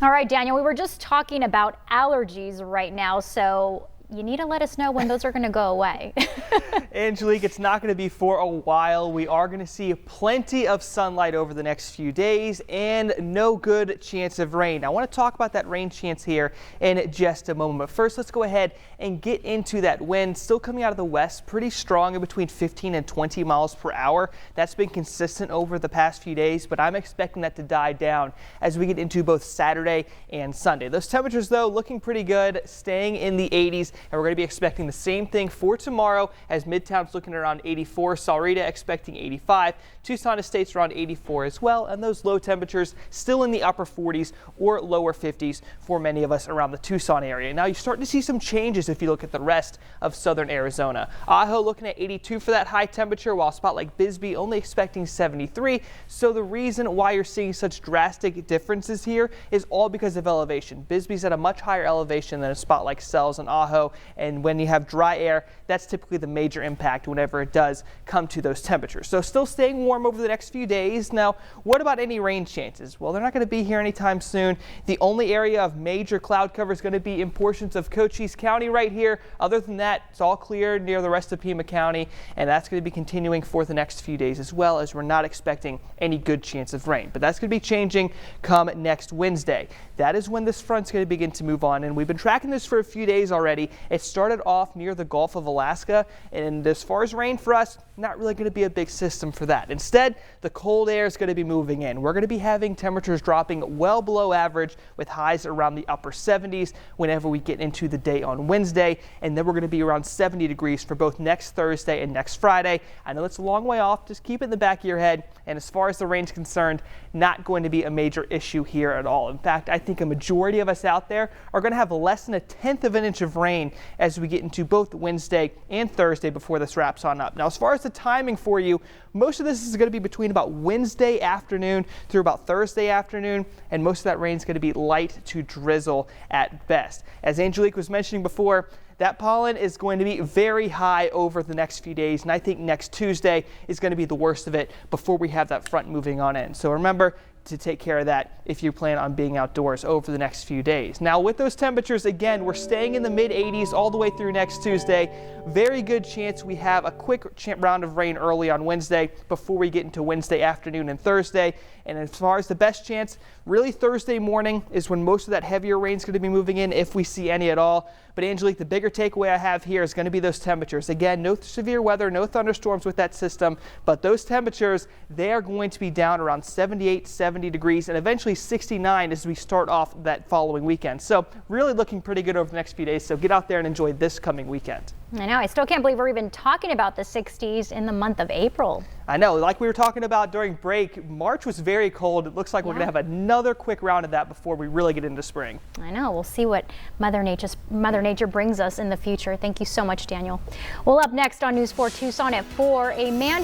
All right, Daniel, we were just talking about allergies right now, so you need to let us know when those are going to go away. Angelique, it's not going to be for a while. We are going to see plenty of sunlight over the next few days and no good chance of rain. I want to talk about that rain chance here in just a moment. But first, let's go ahead and get into that wind. Still coming out of the west, pretty strong, in between 15 and 20 miles per hour. That's been consistent over the past few days, but I'm expecting that to die down as we get into both Saturday and Sunday. Those temperatures, though, looking pretty good, staying in the 80s. And we're going to be expecting the same thing for tomorrow, as Midtown's looking around 84, Sahuarita expecting 85, Tucson Estate's around 84 as well, and those low temperatures still in the upper 40s or lower 50s for many of us around the Tucson area. Now you're starting to see some changes if you look at the rest of southern Arizona. Ajo looking at 82 for that high temperature, while a spot like Bisbee only expecting 73. So the reason why you're seeing such drastic differences here is all because of elevation. Bisbee's at a much higher elevation than a spot like Sells and Ajo. And when you have dry air, that's typically the major impact whenever it does come to those temperatures. So still staying warm over the next few days. Now, what about any rain chances? Well, they're not going to be here anytime soon. The only area of major cloud cover is going to be in portions of Cochise County right here. Other than that, it's all clear near the rest of Pima County, and that's going to be continuing for the next few days as well, as we're not expecting any good chance of rain. But that's going to be changing come next Wednesday. That is when this front's going to begin to move on, and we've been tracking this for a few days already. It started off near the Gulf of Alaska, and as far as rain for us, not really going to be a big system for that. Instead, the cold air is going to be moving in. We're going to be having temperatures dropping well below average, with highs around the upper 70s whenever we get into the day on Wednesday, and then we're going to be around 70 degrees for both next Thursday and next Friday. I know it's a long way off, just keep it in the back of your head, and as far as the rain's concerned, not going to be a major issue here at all. In fact, I think a majority of us out there are going to have less than 1/10 of an inch of rain as we get into both Wednesday and Thursday before this wraps on up. Now, as far as the timing for you, most of this is going to be between about Wednesday afternoon through about Thursday afternoon, and most of that rain is going to be light to drizzle at best. As Angelique was mentioning before, that pollen is going to be very high over the next few days, and I think next Tuesday is going to be the worst of it before we have that front moving on in. So remember to take care of that if you plan on being outdoors over the next few days. Now, with those temperatures, again, we're staying in the mid 80s all the way through next Tuesday. Very good chance we have a quick round of rain early on Wednesday before we get into Wednesday afternoon and Thursday. And as far as the best chance, really Thursday morning is when most of that heavier rain is going to be moving in, if we see any at all. But Angelique, the bigger takeaway I have here is going to be those temperatures. Again, no severe weather, no thunderstorms with that system, but those temperatures, they are going to be down around 78, 70 degrees, and eventually 69 as we start off that following weekend. So really looking pretty good over the next few days. So get out there and enjoy this coming weekend. I know. I still can't believe we're even talking about the 60s in the month of April. I know. Like we were talking about during break, March was very cold. It looks like we're going to have another quick round of that before we really get into spring. I know. We'll see what Mother Nature brings us in the future. Thank you so much, Daniel. Well, up next on News 4 Tucson at 4, a man who